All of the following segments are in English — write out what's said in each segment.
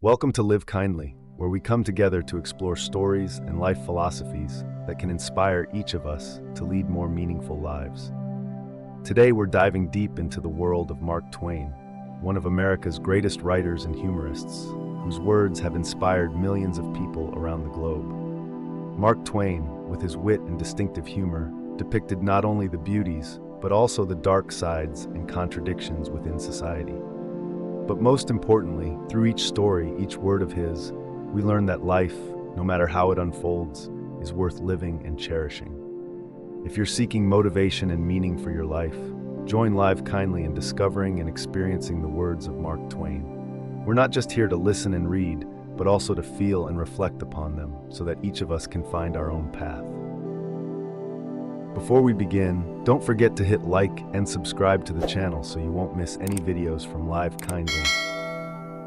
Welcome to Live Kindly, where we come together to explore stories and life philosophies that can inspire each of us to lead more meaningful lives. Today we're diving deep into the world of Mark Twain, one of America's greatest writers and humorists, whose words have inspired millions of people around the globe. Mark Twain, with his wit and distinctive humor, depicted not only the beauties, but also the dark sides and contradictions within society. But most importantly, through each story, each word of his, we learn that life, no matter how it unfolds, is worth living and cherishing. If you're seeking motivation and meaning for your life, join Live Kindly in discovering and experiencing the words of Mark Twain. We're not just here to listen and read, but also to feel and reflect upon them so that each of us can find our own path. Before we begin, don't forget to hit like and subscribe to the channel so you won't miss any videos from Live Kindly,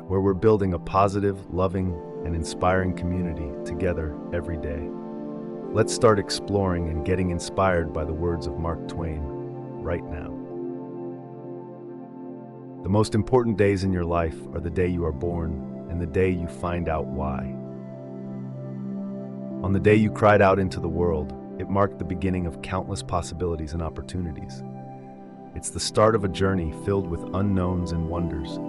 where we're building a positive, loving, and inspiring community together every day. Let's start exploring and getting inspired by the words of Mark Twain right now. The most important days in your life are the day you are born and the day you find out why. On the day you cried out into the world, it marked the beginning of countless possibilities and opportunities. It's the start of a journey filled with unknowns and wonders,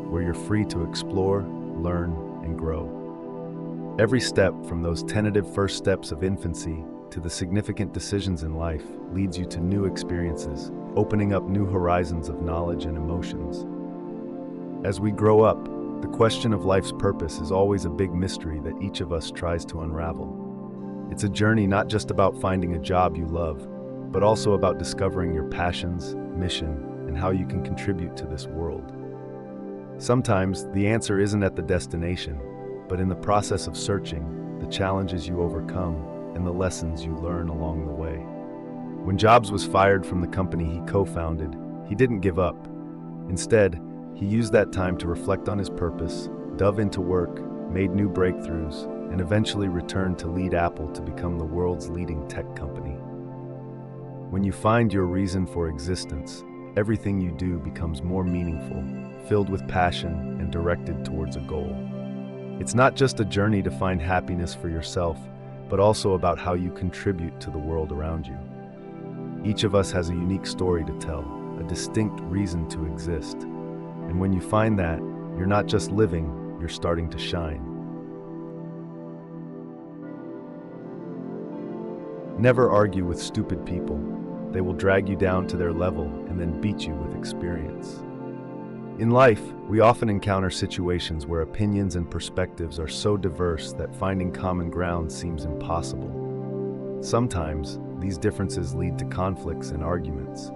where you're free to explore, learn, and grow. Every step, from those tentative first steps of infancy to the significant decisions in life, leads you to new experiences, opening up new horizons of knowledge and emotions. As we grow up, the question of life's purpose is always a big mystery that each of us tries to unravel. It's a journey not just about finding a job you love, but also about discovering your passions, mission, and how you can contribute to this world. Sometimes the answer isn't at the destination, but in the process of searching, the challenges you overcome, and the lessons you learn along the way. When Jobs was fired from the company he co-founded, he didn't give up. Instead, he used that time to reflect on his purpose, dove into work, made new breakthroughs, and eventually returned to lead Apple to become the world's leading tech company. When you find your reason for existence, everything you do becomes more meaningful, filled with passion, and directed towards a goal. It's not just a journey to find happiness for yourself, but also about how you contribute to the world around you. Each of us has a unique story to tell, a distinct reason to exist. And when you find that, you're not just living, you're starting to shine. Never argue with stupid people. They will drag you down to their level and then beat you with experience. In life, we often encounter situations where opinions and perspectives are so diverse that finding common ground seems impossible. Sometimes, these differences lead to conflicts and arguments.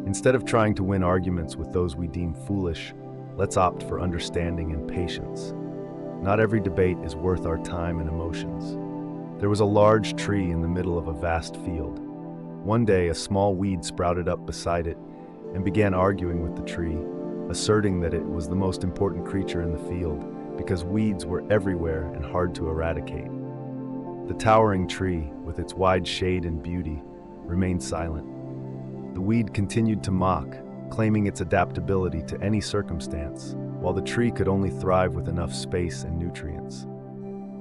Instead of trying to win arguments with those we deem foolish, let's opt for understanding and patience. Not every debate is worth our time and emotions. There was a large tree in the middle of a vast field. One day, a small weed sprouted up beside it and began arguing with the tree, asserting that it was the most important creature in the field because weeds were everywhere and hard to eradicate. The towering tree, with its wide shade and beauty, remained silent. The weed continued to mock, claiming its adaptability to any circumstance, while the tree could only thrive with enough space and nutrients.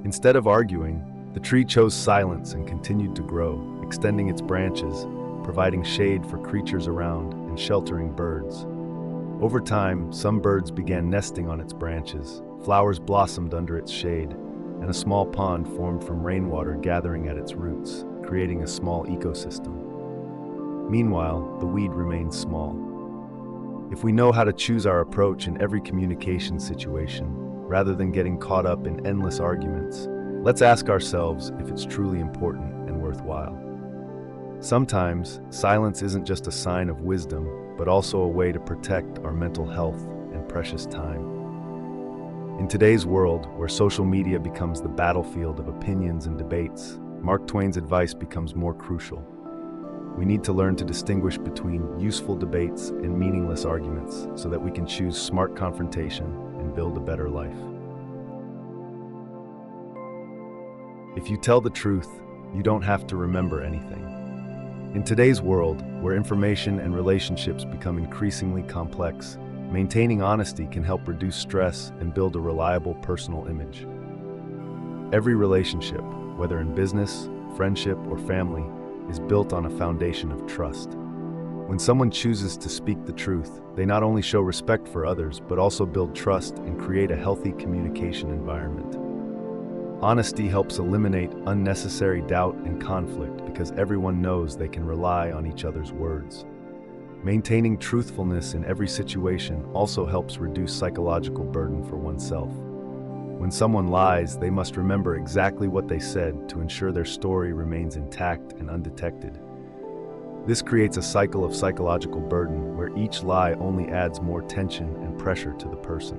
Instead of arguing, the tree chose silence and continued to grow, extending its branches, providing shade for creatures around and sheltering birds. Over time, some birds began nesting on its branches, flowers blossomed under its shade, and a small pond formed from rainwater gathering at its roots, creating a small ecosystem. Meanwhile, the weed remained small. If we know how to choose our approach in every communication situation, rather than getting caught up in endless arguments, let's ask ourselves if it's truly important and worthwhile. Sometimes, silence isn't just a sign of wisdom, but also a way to protect our mental health and precious time. In today's world, where social media becomes the battlefield of opinions and debates, Mark Twain's advice becomes more crucial. We need to learn to distinguish between useful debates and meaningless arguments so that we can choose smart confrontation and build a better life. If you tell the truth, you don't have to remember anything. In today's world, where information and relationships become increasingly complex, Maintaining honesty can help reduce stress and build a reliable personal image. Every relationship, whether in business, friendship, or family, is built on a foundation of trust. When someone chooses to speak the truth, they not only show respect for others, but also build trust and create a healthy communication environment. Honesty helps eliminate unnecessary doubt and conflict because everyone knows they can rely on each other's words. Maintaining truthfulness in every situation also helps reduce psychological burden for oneself. When someone lies, they must remember exactly what they said to ensure their story remains intact and undetected. This creates a cycle of psychological burden where each lie only adds more tension and pressure to the person.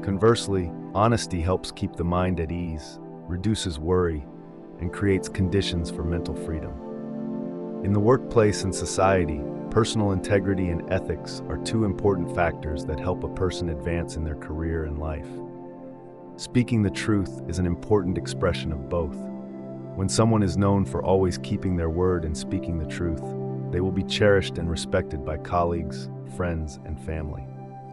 Conversely, honesty helps keep the mind at ease, reduces worry, and creates conditions for mental freedom. In the workplace and society, personal integrity and ethics are two important factors that help a person advance in their career and life. Speaking the truth is an important expression of both. When someone is known for always keeping their word and speaking the truth, they will be cherished and respected by colleagues, friends, and family.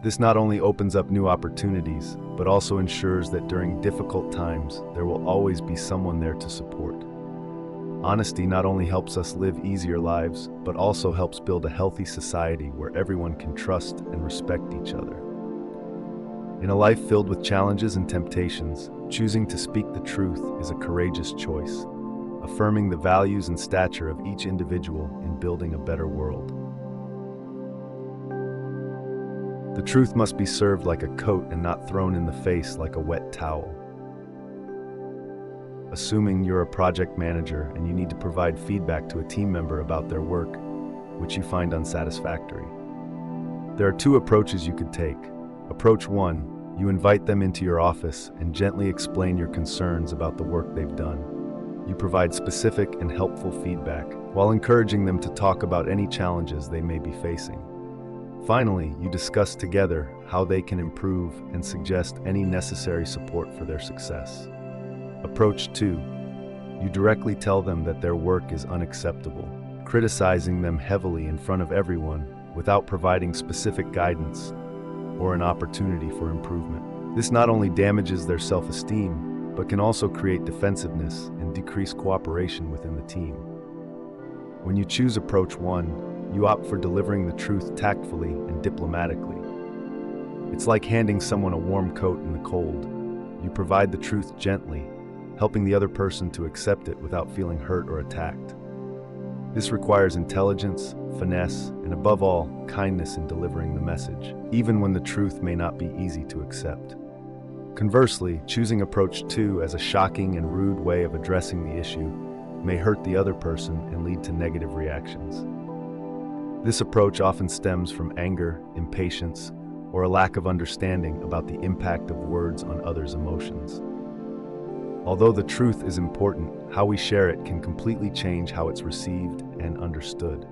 This not only opens up new opportunities, but also ensures that during difficult times, there will always be someone there to support. Honesty not only helps us live easier lives, but also helps build a healthy society where everyone can trust and respect each other. In a life filled with challenges and temptations, choosing to speak the truth is a courageous choice, affirming the values and stature of each individual in building a better world. The truth must be served like a coat and not thrown in the face like a wet towel. Assuming you're a project manager and you need to provide feedback to a team member about their work, which you find unsatisfactory. There are two approaches you could take. Approach 1. You invite them into your office and gently explain your concerns about the work they've done. You provide specific and helpful feedback while encouraging them to talk about any challenges they may be facing. Finally, you discuss together how they can improve and suggest any necessary support for their success. Approach 2. You directly tell them that their work is unacceptable, criticizing them heavily in front of everyone without providing specific guidance or an opportunity for improvement. This not only damages their self-esteem, but can also create defensiveness and decrease cooperation within the team. When you choose approach 1, you opt for delivering the truth tactfully and diplomatically. It's like handing someone a warm coat in the cold. You provide the truth gently, helping the other person to accept it without feeling hurt or attacked. This requires intelligence, finesse, and above all, kindness in delivering the message, even when the truth may not be easy to accept. Conversely, choosing approach 2 as a shocking and rude way of addressing the issue may hurt the other person and lead to negative reactions. This approach often stems from anger, impatience, or a lack of understanding about the impact of words on others' emotions. Although the truth is important, how we share it can completely change how it's received and understood.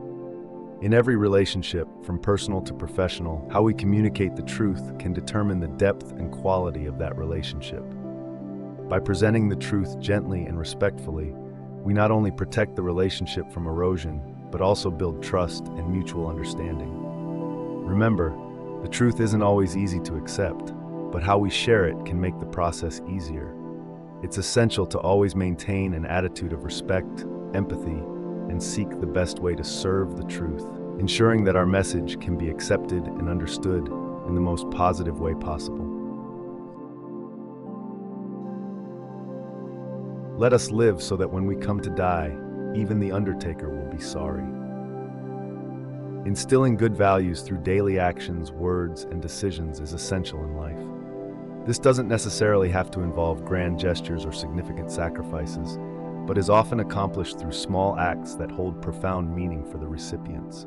In every relationship, from personal to professional, how we communicate the truth can determine the depth and quality of that relationship. By presenting the truth gently and respectfully, we not only protect the relationship from erosion, but also build trust and mutual understanding. Remember, the truth isn't always easy to accept, but how we share it can make the process easier. It's essential to always maintain an attitude of respect, empathy, and seek the best way to serve the truth, ensuring that our message can be accepted and understood in the most positive way possible. Let us live so that when we come to die, even the undertaker will be sorry. Instilling good values through daily actions, words, and decisions is essential in life. This doesn't necessarily have to involve grand gestures or significant sacrifices, but is often accomplished through small acts that hold profound meaning for the recipients.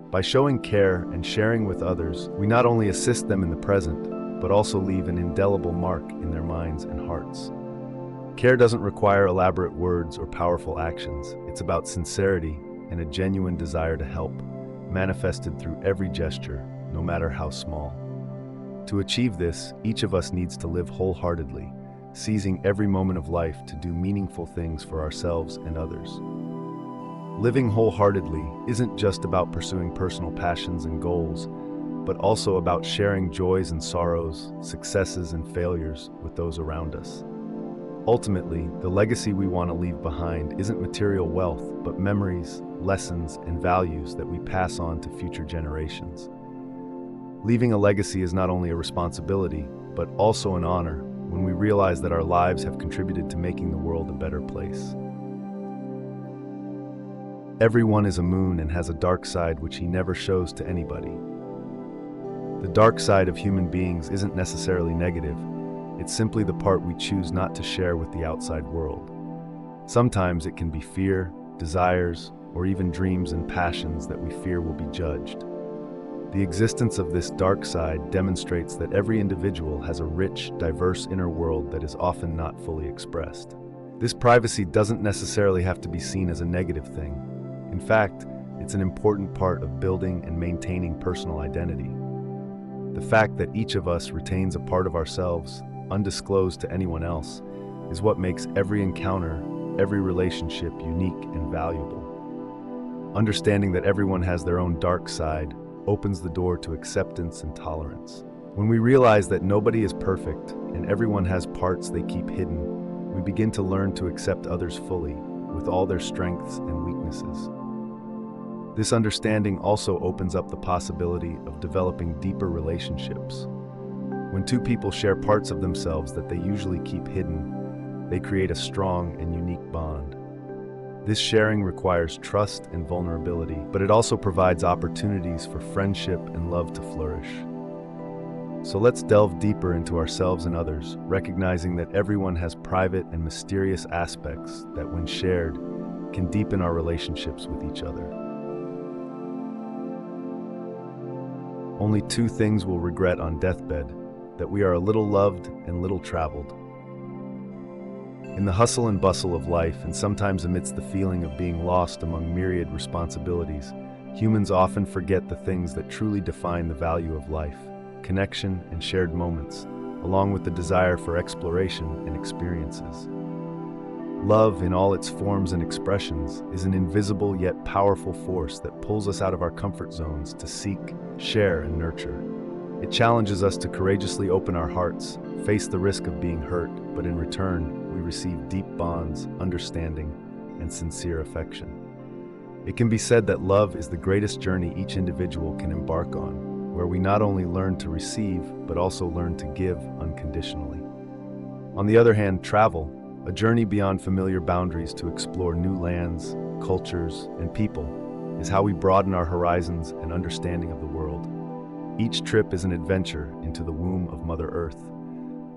By showing care and sharing with others, we not only assist them in the present, but also leave an indelible mark in their minds and hearts. Care doesn't require elaborate words or powerful actions. It's about sincerity and a genuine desire to help, manifested through every gesture, no matter how small. To achieve this, each of us needs to live wholeheartedly, seizing every moment of life to do meaningful things for ourselves and others. Living wholeheartedly isn't just about pursuing personal passions and goals, but also about sharing joys and sorrows, successes and failures with those around us. Ultimately, the legacy we want to leave behind isn't material wealth, but memories, lessons, and values that we pass on to future generations. Leaving a legacy is not only a responsibility, but also an honor when we realize that our lives have contributed to making the world a better place. Everyone is a moon and has a dark side which he never shows to anybody. The dark side of human beings isn't necessarily negative. It's simply the part we choose not to share with the outside world. Sometimes it can be fear, desires, or even dreams and passions that we fear will be judged. The existence of this dark side demonstrates that every individual has a rich, diverse inner world that is often not fully expressed. This privacy doesn't necessarily have to be seen as a negative thing. In fact, it's an important part of building and maintaining personal identity. The fact that each of us retains a part of ourselves, undisclosed to anyone else, is what makes every encounter, every relationship unique and valuable. Understanding that everyone has their own dark side opens the door to acceptance and tolerance. When we realize that nobody is perfect and everyone has parts they keep hidden, we begin to learn to accept others fully, with all their strengths and weaknesses. This understanding also opens up the possibility of developing deeper relationships. When two people share parts of themselves that they usually keep hidden, they create a strong and unique bond. This sharing requires trust and vulnerability, but it also provides opportunities for friendship and love to flourish. So let's delve deeper into ourselves and others, recognizing that everyone has private and mysterious aspects that, when shared, can deepen our relationships with each other. Only two things we'll regret on deathbed: that we are a little loved and little traveled. In the hustle and bustle of life, and sometimes amidst the feeling of being lost among myriad responsibilities, humans often forget the things that truly define the value of life: connection and shared moments, along with the desire for exploration and experiences. Love, in all its forms and expressions, is an invisible yet powerful force that pulls us out of our comfort zones to seek, share, and nurture. It challenges us to courageously open our hearts, face the risk of being hurt, but in return, we receive deep bonds, understanding, and sincere affection. It can be said that love is the greatest journey each individual can embark on, where we not only learn to receive, but also learn to give unconditionally. On the other hand, travel, a journey beyond familiar boundaries to explore new lands, cultures, and people, is how we broaden our horizons and understanding of the world. Each trip is an adventure into the womb of Mother Earth,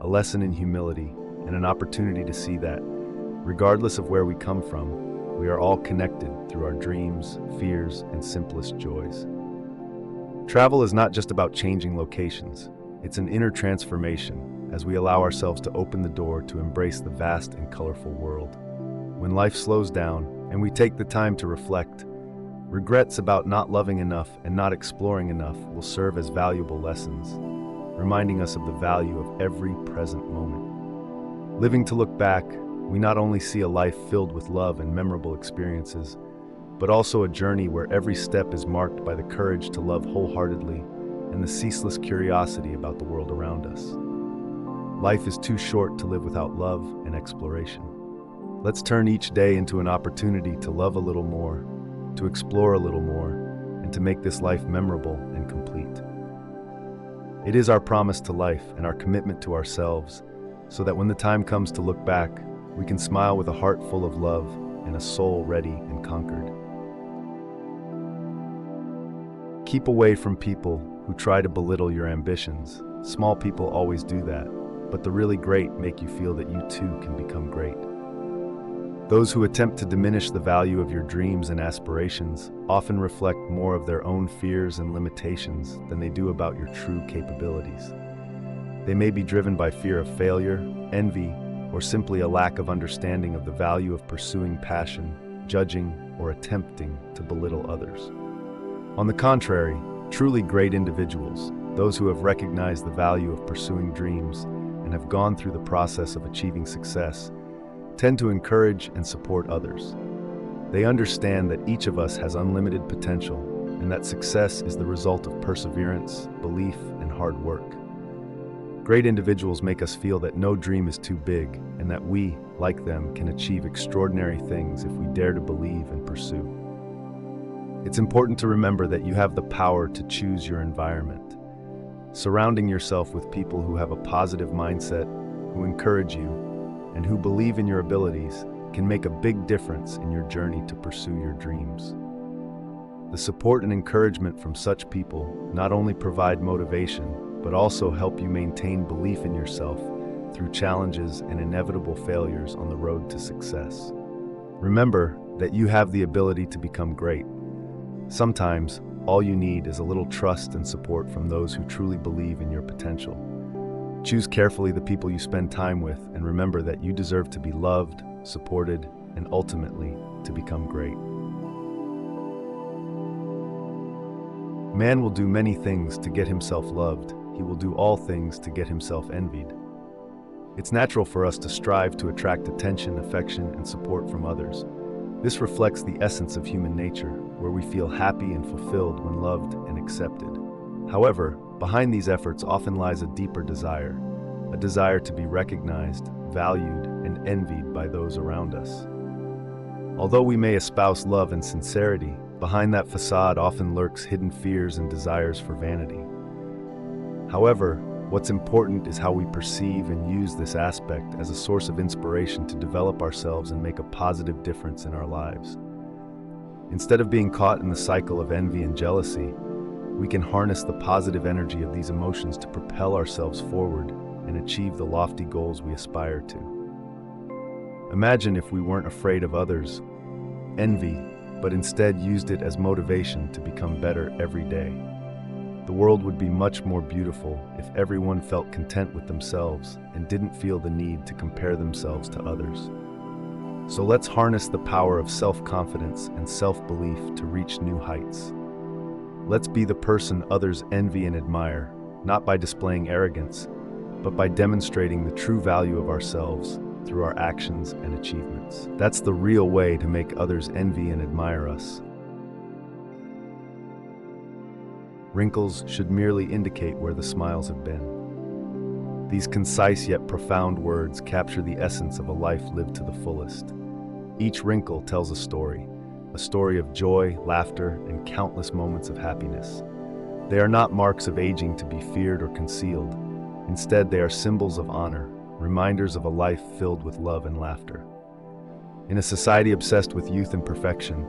a lesson in humility, and an opportunity to see that, regardless of where we come from, we are all connected through our dreams, fears, and simplest joys. Travel is not just about changing locations. It's an inner transformation as we allow ourselves to open the door to embrace the vast and colorful world. When life slows down and we take the time to reflect, regrets about not loving enough and not exploring enough will serve as valuable lessons, reminding us of the value of every present moment. Living to look back, we not only see a life filled with love and memorable experiences, but also a journey where every step is marked by the courage to love wholeheartedly and the ceaseless curiosity about the world around us. Life is too short to live without love and exploration. Let's turn each day into an opportunity to love a little more, to explore a little more, and to make this life memorable and complete. It is our promise to life and our commitment to ourselves, so that when the time comes to look back, we can smile with a heart full of love and a soul ready and conquered. Keep away from people who try to belittle your ambitions. Small people always do that, but the really great make you feel that you too can become great. Those who attempt to diminish the value of your dreams and aspirations often reflect more of their own fears and limitations than they do about your true capabilities. They may be driven by fear of failure, envy, or simply a lack of understanding of the value of pursuing passion, judging, or attempting to belittle others. On the contrary, truly great individuals, those who have recognized the value of pursuing dreams and have gone through the process of achieving success, tend to encourage and support others. They understand that each of us has unlimited potential, and that success is the result of perseverance, belief, and hard work. Great individuals make us feel that no dream is too big, and that we, like them, can achieve extraordinary things if we dare to believe and pursue. It's important to remember that you have the power to choose your environment. Surrounding yourself with people who have a positive mindset, who encourage you, and who believe in your abilities can make a big difference in your journey to pursue your dreams. The support and encouragement from such people not only provide motivation, but also help you maintain belief in yourself through challenges and inevitable failures on the road to success. Remember that you have the ability to become great. Sometimes, all you need is a little trust and support from those who truly believe in your potential. Choose carefully the people you spend time with, and remember that you deserve to be loved, supported, and ultimately to become great. Man will do many things to get himself loved. He will do all things to get himself envied. It's natural for us to strive to attract attention, affection, and support from others. This reflects the essence of human nature, where we feel happy and fulfilled when loved and accepted. However, behind these efforts often lies a deeper desire, a desire to be recognized, valued, and envied by those around us. Although we may espouse love and sincerity, behind that facade often lurks hidden fears and desires for vanity. However, what's important is how we perceive and use this aspect as a source of inspiration to develop ourselves and make a positive difference in our lives. Instead of being caught in the cycle of envy and jealousy, we can harness the positive energy of these emotions to propel ourselves forward and achieve the lofty goals we aspire to. Imagine if we weren't afraid of others' envy, but instead used it as motivation to become better every day. The world would be much more beautiful if everyone felt content with themselves and didn't feel the need to compare themselves to others. So let's harness the power of self-confidence and self-belief to reach new heights. Let's be the person others envy and admire, not by displaying arrogance, but by demonstrating the true value of ourselves through our actions and achievements. That's the real way to make others envy and admire us. Wrinkles should merely indicate where the smiles have been. These concise yet profound words capture the essence of a life lived to the fullest. Each wrinkle tells a story of joy, laughter, and countless moments of happiness. They are not marks of aging to be feared or concealed. Instead, they are symbols of honor, reminders of a life filled with love and laughter. In a society obsessed with youth and perfection,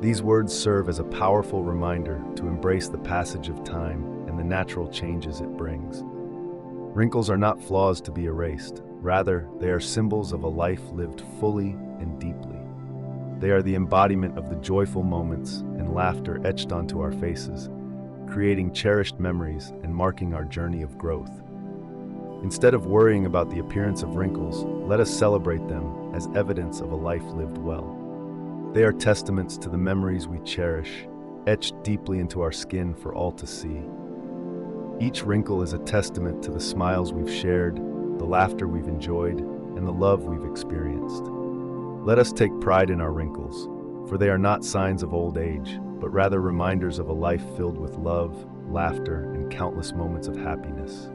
these words serve as a powerful reminder to embrace the passage of time and the natural changes it brings. Wrinkles are not flaws to be erased. Rather, they are symbols of a life lived fully and deeply. They are the embodiment of the joyful moments and laughter etched onto our faces, creating cherished memories and marking our journey of growth. Instead of worrying about the appearance of wrinkles, let us celebrate them as evidence of a life lived well. They are testaments to the memories we cherish, etched deeply into our skin for all to see. Each wrinkle is a testament to the smiles we've shared, the laughter we've enjoyed, and the love we've experienced. Let us take pride in our wrinkles, for they are not signs of old age, but rather reminders of a life filled with love, laughter, and countless moments of happiness.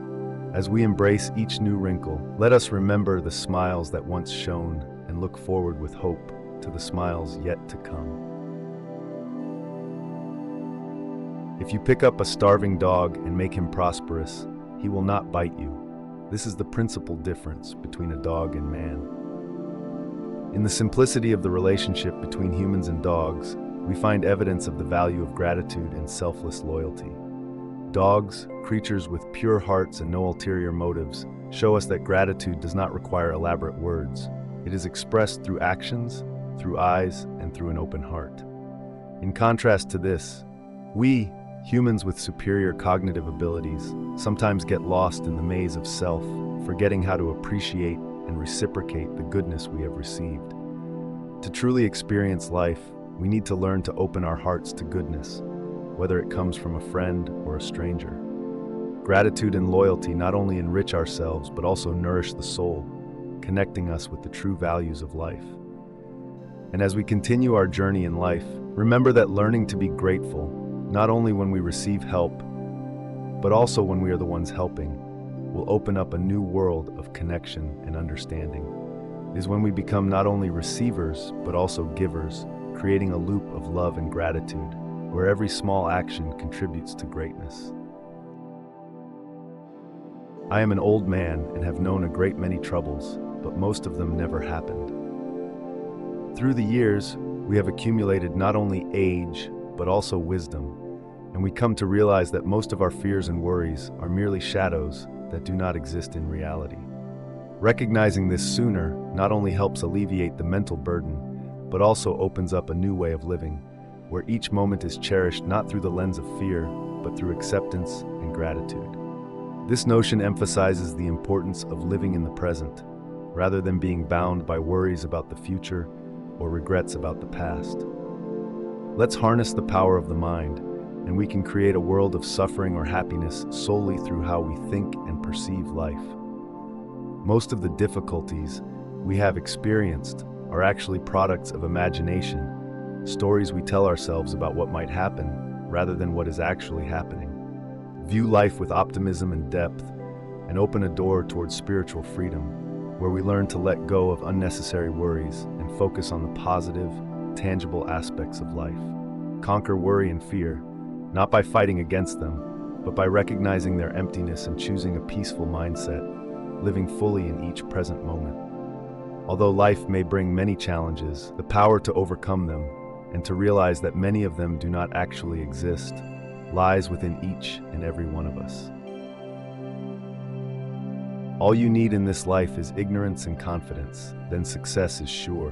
As we embrace each new wrinkle, let us remember the smiles that once shone and look forward with hope to the smiles yet to come. If you pick up a starving dog and make him prosperous, he will not bite you. This is the principal difference between a dog and man. In the simplicity of the relationship between humans and dogs, we find evidence of the value of gratitude and selfless loyalty. Dogs, creatures with pure hearts and no ulterior motives, show us that gratitude does not require elaborate words. It is expressed through actions, through eyes, and through an open heart. In contrast to this, we, humans with superior cognitive abilities, sometimes get lost in the maze of self, forgetting how to appreciate and reciprocate the goodness we have received. To truly experience life, we need to learn to open our hearts to goodness, whether it comes from a friend or a stranger. Gratitude and loyalty not only enrich ourselves, but also nourish the soul, connecting us with the true values of life. And as we continue our journey in life, remember that learning to be grateful, not only when we receive help, but also when we are the ones helping, will open up a new world of connection and understanding. It is when we become not only receivers, but also givers, creating a loop of love and gratitude, where every small action contributes to greatness. I am an old man and have known a great many troubles, but most of them never happened. Through the years, we have accumulated not only age, but also wisdom, and we come to realize that most of our fears and worries are merely shadows that do not exist in reality. Recognizing this sooner not only helps alleviate the mental burden, but also opens up a new way of living, where each moment is cherished not through the lens of fear, but through acceptance and gratitude. This notion emphasizes the importance of living in the present, rather than being bound by worries about the future or regrets about the past. Let's harness the power of the mind, and we can create a world of suffering or happiness solely through how we think and perceive life. Most of the difficulties we have experienced are actually products of imagination, stories we tell ourselves about what might happen rather than what is actually happening. View life with optimism and depth, and open a door towards spiritual freedom, where we learn to let go of unnecessary worries and focus on the positive, tangible aspects of life. Conquer worry and fear, not by fighting against them, but by recognizing their emptiness and choosing a peaceful mindset, living fully in each present moment. Although life may bring many challenges, the power to overcome them and to realize that many of them do not actually exist lies within each and every one of us. All you need in this life is ignorance and confidence, then success is sure.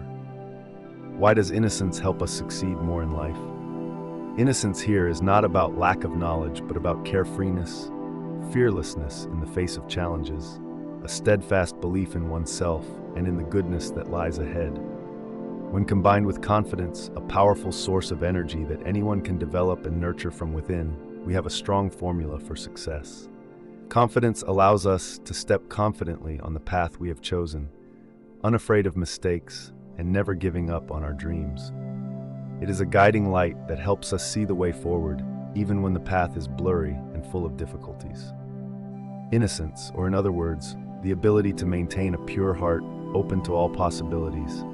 Why does innocence help us succeed more in life? Innocence here is not about lack of knowledge, but about carefreeness, fearlessness in the face of challenges, a steadfast belief in oneself and in the goodness that lies ahead. When combined with confidence, a powerful source of energy that anyone can develop and nurture from within, we have a strong formula for success. Confidence allows us to step confidently on the path we have chosen, unafraid of mistakes and never giving up on our dreams. It is a guiding light that helps us see the way forward, even when the path is blurry and full of difficulties. Innocence, or in other words, the ability to maintain a pure heart open to all possibilities,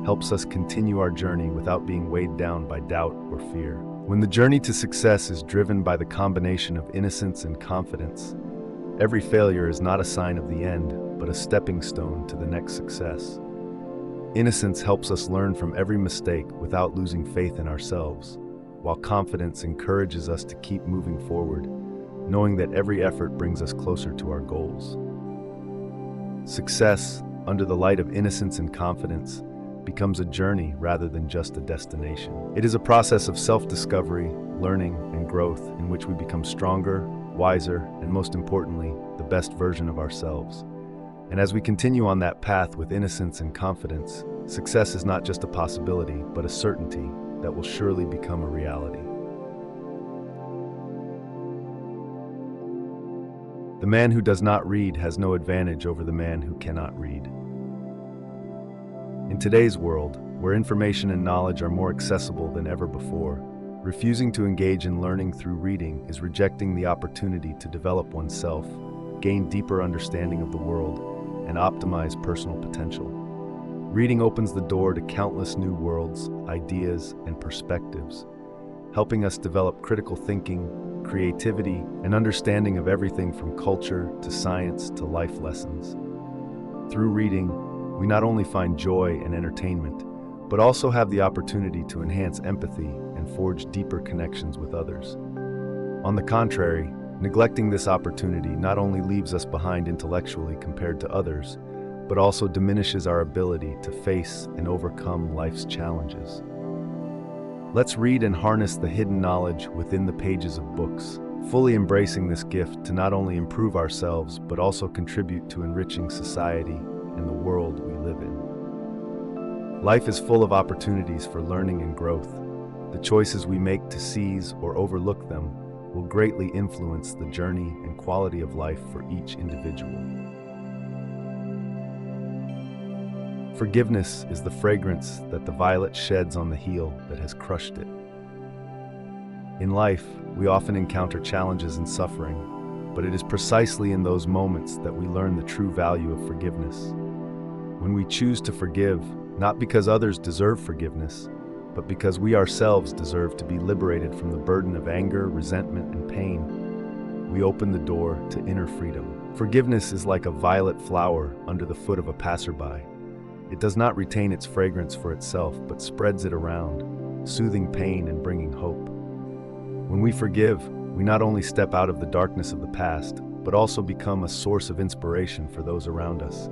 helps us continue our journey without being weighed down by doubt or fear. When the journey to success is driven by the combination of innocence and confidence, every failure is not a sign of the end, but a stepping stone to the next success. Innocence helps us learn from every mistake without losing faith in ourselves, while confidence encourages us to keep moving forward, knowing that every effort brings us closer to our goals. Success, under the light of innocence and confidence, becomes a journey rather than just a destination. It is a process of self-discovery, learning, and growth in which we become stronger, wiser, and most importantly, the best version of ourselves. And as we continue on that path with innocence and confidence, success is not just a possibility, but a certainty that will surely become a reality. The man who does not read has no advantage over the man who cannot read. In today's world, where information and knowledge are more accessible than ever before, refusing to engage in learning through reading is rejecting the opportunity to develop oneself, gain deeper understanding of the world, and optimize personal potential. Reading opens the door to countless new worlds, ideas, and perspectives, helping us develop critical thinking, creativity, and understanding of everything from culture to science to life lessons. Through reading, we not only find joy and entertainment, but also have the opportunity to enhance empathy and forge deeper connections with others. On the contrary, neglecting this opportunity not only leaves us behind intellectually compared to others, but also diminishes our ability to face and overcome life's challenges. Let's read and harness the hidden knowledge within the pages of books, fully embracing this gift to not only improve ourselves, but also contribute to enriching society and the world we live in. Life is full of opportunities for learning and growth. The choices we make to seize or overlook them will greatly influence the journey and quality of life for each individual. Forgiveness is the fragrance that the violet sheds on the heel that has crushed it. In life, we often encounter challenges and suffering, but it is precisely in those moments that we learn the true value of forgiveness. When we choose to forgive, not because others deserve forgiveness, but because we ourselves deserve to be liberated from the burden of anger, resentment, and pain, we open the door to inner freedom. Forgiveness is like a violet flower under the foot of a passerby. It does not retain its fragrance for itself, but spreads it around, soothing pain and bringing hope. When we forgive, we not only step out of the darkness of the past, but also become a source of inspiration for those around us,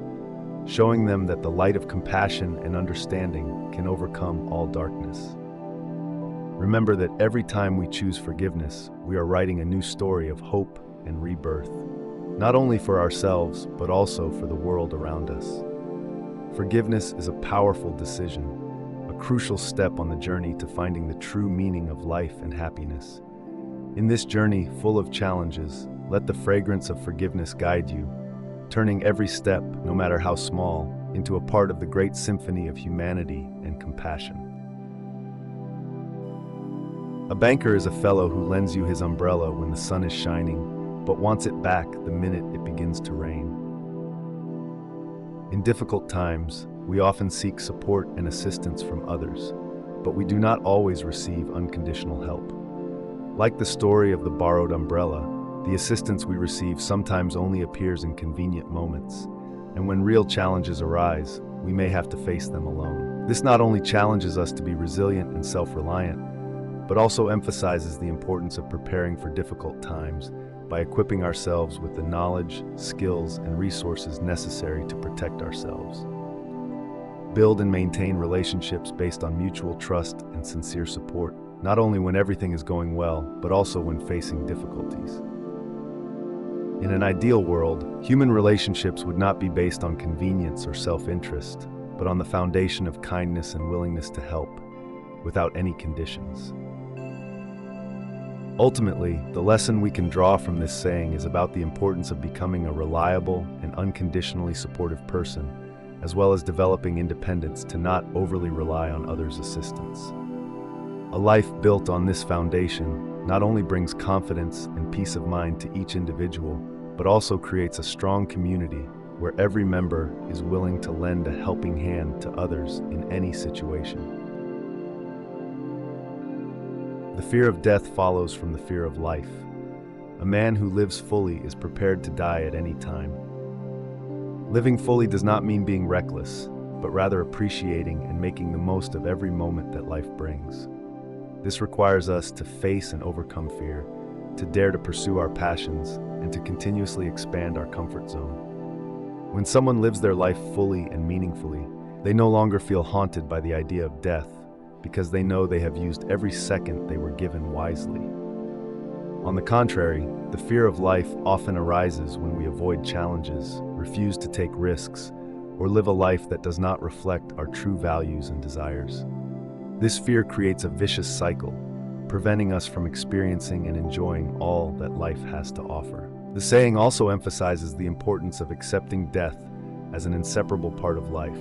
showing them that the light of compassion and understanding can overcome all darkness. Remember that every time we choose forgiveness, we are writing a new story of hope and rebirth, not only for ourselves, but also for the world around us. Forgiveness is a powerful decision, a crucial step on the journey to finding the true meaning of life and happiness. In this journey full of challenges, let the fragrance of forgiveness guide you, turning every step, no matter how small, into a part of the great symphony of humanity and compassion. A banker is a fellow who lends you his umbrella when the sun is shining, but wants it back the minute it begins to rain. In difficult times, we often seek support and assistance from others, but we do not always receive unconditional help. Like the story of the borrowed umbrella, the assistance we receive sometimes only appears in convenient moments, and when real challenges arise, we may have to face them alone. This not only challenges us to be resilient and self-reliant, but also emphasizes the importance of preparing for difficult times by equipping ourselves with the knowledge, skills, and resources necessary to protect ourselves. Build and maintain relationships based on mutual trust and sincere support, not only when everything is going well, but also when facing difficulties. In an ideal world, human relationships would not be based on convenience or self-interest, but on the foundation of kindness and willingness to help, without any conditions. Ultimately, the lesson we can draw from this saying is about the importance of becoming a reliable and unconditionally supportive person, as well as developing independence to not overly rely on others' assistance. A life built on this foundation not only brings confidence and peace of mind to each individual, but also creates a strong community where every member is willing to lend a helping hand to others in any situation. The fear of death follows from the fear of life. A man who lives fully is prepared to die at any time. Living fully does not mean being reckless, but rather appreciating and making the most of every moment that life brings. This requires us to face and overcome fear, to dare to pursue our passions, and to continuously expand our comfort zone. When someone lives their life fully and meaningfully, they no longer feel haunted by the idea of death, because they know they have used every second they were given wisely. On the contrary, the fear of life often arises when we avoid challenges, refuse to take risks, or live a life that does not reflect our true values and desires. This fear creates a vicious cycle, preventing us from experiencing and enjoying all that life has to offer. The saying also emphasizes the importance of accepting death as an inseparable part of life.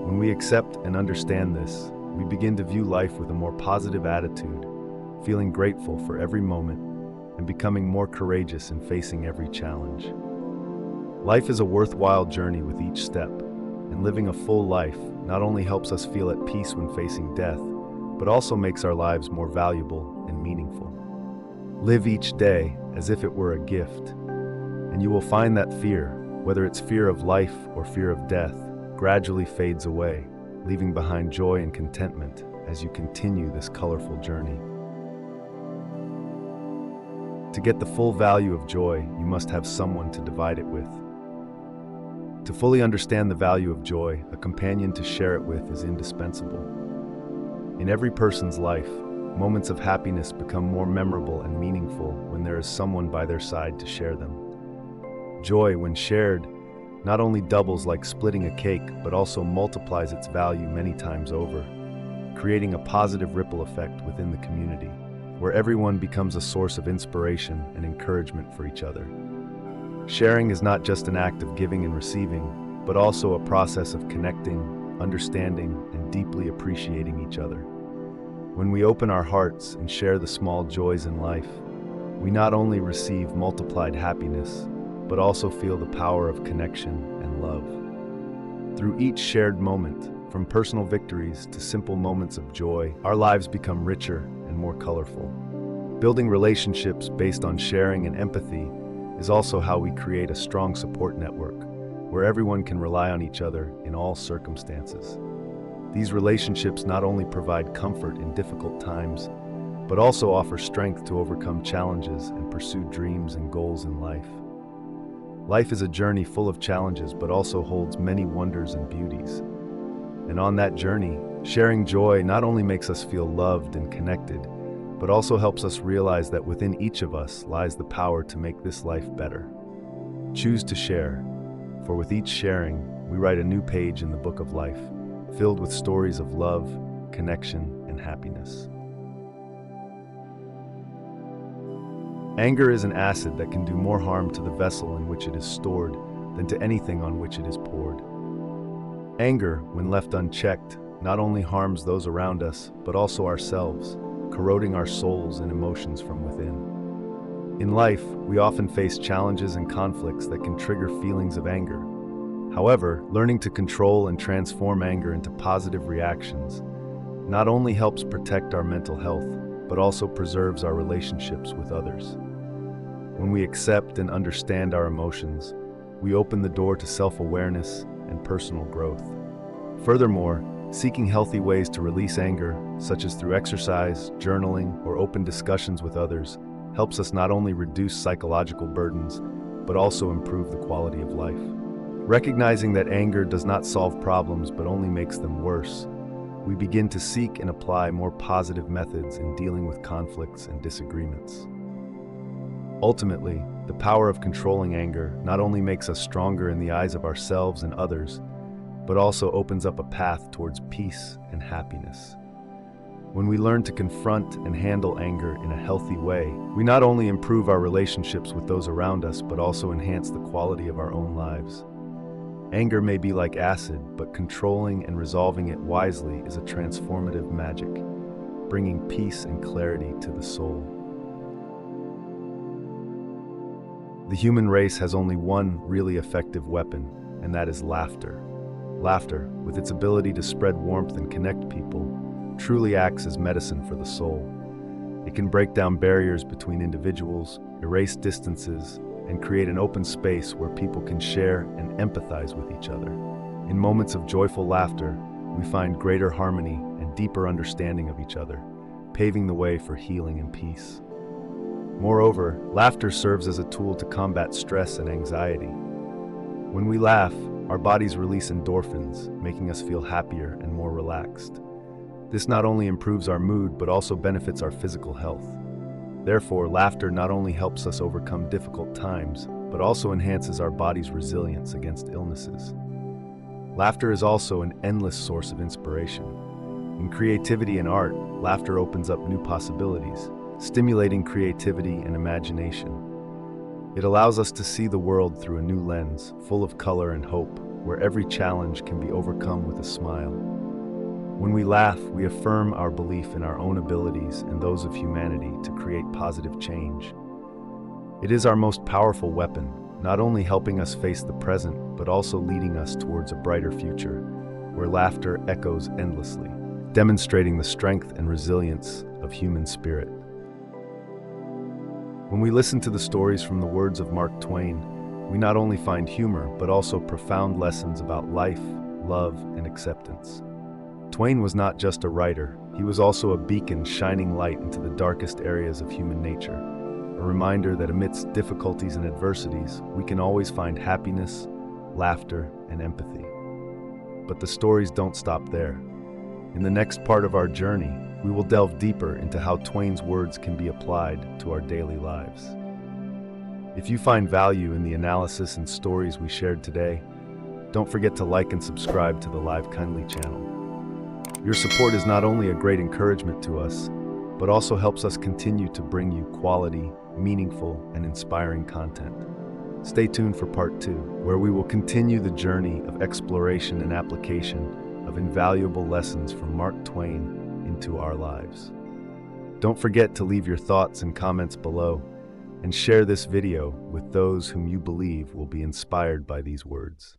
When we accept and understand this, we begin to view life with a more positive attitude, feeling grateful for every moment and becoming more courageous in facing every challenge. Life is a worthwhile journey with each step, and living a full life not only helps us feel at peace when facing death, but also makes our lives more valuable and meaningful. Live each day as if it were a gift, and you will find that fear, whether it's fear of life or fear of death, gradually fades away, leaving behind joy and contentment as you continue this colorful journey. To get the full value of joy, you must have someone to divide it with. To fully understand the value of joy, a companion to share it with is indispensable. In every person's life, moments of happiness become more memorable and meaningful when there is someone by their side to share them. Joy, when shared, not only doubles like splitting a cake, but also multiplies its value many times over, creating a positive ripple effect within the community, where everyone becomes a source of inspiration and encouragement for each other. Sharing is not just an act of giving and receiving, but also a process of connecting, understanding, and deeply appreciating each other. When we open our hearts and share the small joys in life, we not only receive multiplied happiness, but also feel the power of connection and love. Through each shared moment, from personal victories to simple moments of joy, our lives become richer and more colorful. Building relationships based on sharing and empathy is also how we create a strong support network, where everyone can rely on each other in all circumstances. These relationships not only provide comfort in difficult times, but also offer strength to overcome challenges and pursue dreams and goals in life. Life is a journey full of challenges, but also holds many wonders and beauties. And on that journey, sharing joy not only makes us feel loved and connected, but also helps us realize that within each of us lies the power to make this life better. Choose to share, for with each sharing, we write a new page in the book of life, filled with stories of love, connection, and happiness. Anger is an acid that can do more harm to the vessel in which it is stored than to anything on which it is poured. Anger, when left unchecked, not only harms those around us, but also ourselves, corroding our souls and emotions from within. In life, we often face challenges and conflicts that can trigger feelings of anger. However, learning to control and transform anger into positive reactions not only helps protect our mental health, but also preserves our relationships with others. When we accept and understand our emotions, we open the door to self-awareness and personal growth. Furthermore, seeking healthy ways to release anger, such as through exercise, journaling, or open discussions with others, helps us not only reduce psychological burdens, but also improve the quality of life. Recognizing that anger does not solve problems but only makes them worse, we begin to seek and apply more positive methods in dealing with conflicts and disagreements. Ultimately, the power of controlling anger not only makes us stronger in the eyes of ourselves and others, but also opens up a path towards peace and happiness. When we learn to confront and handle anger in a healthy way, we not only improve our relationships with those around us, but also enhance the quality of our own lives. Anger may be like acid, but controlling and resolving it wisely is a transformative magic, bringing peace and clarity to the soul. The human race has only one really effective weapon, and that is laughter. Laughter, with its ability to spread warmth and connect people, truly acts as medicine for the soul. It can break down barriers between individuals, erase distances, and create an open space where people can share and empathize with each other. In moments of joyful laughter, we find greater harmony and deeper understanding of each other, paving the way for healing and peace. Moreover, laughter serves as a tool to combat stress and anxiety. When we laugh, our bodies release endorphins, making us feel happier and more relaxed. This not only improves our mood, but also benefits our physical health. Therefore, laughter not only helps us overcome difficult times, but also enhances our body's resilience against illnesses. Laughter is also an endless source of inspiration. In creativity and art, laughter opens up new possibilities, stimulating creativity and imagination. It allows us to see the world through a new lens, full of color and hope, where every challenge can be overcome with a smile. When we laugh, we affirm our belief in our own abilities and those of humanity to create positive change. It is our most powerful weapon, not only helping us face the present, but also leading us towards a brighter future, where laughter echoes endlessly, demonstrating the strength and resilience of human spirit. When we listen to the stories from the words of Mark Twain, we not only find humor, but also profound lessons about life, love, and acceptance. Twain was not just a writer, he was also a beacon shining light into the darkest areas of human nature, a reminder that amidst difficulties and adversities, we can always find happiness, laughter, and empathy. But the stories don't stop there. In the next part of our journey, we will delve deeper into how Twain's words can be applied to our daily lives. If you find value in the analysis and stories we shared today, don't forget to like and subscribe to the Live Kindly channel. Your support is not only a great encouragement to us, but also helps us continue to bring you quality, meaningful, and inspiring content. Stay tuned for part 2, where we will continue the journey of exploration and application of invaluable lessons from Mark Twain in applied to our lives. Don't forget to leave your thoughts and comments below, and share this video with those whom you believe will be inspired by these words.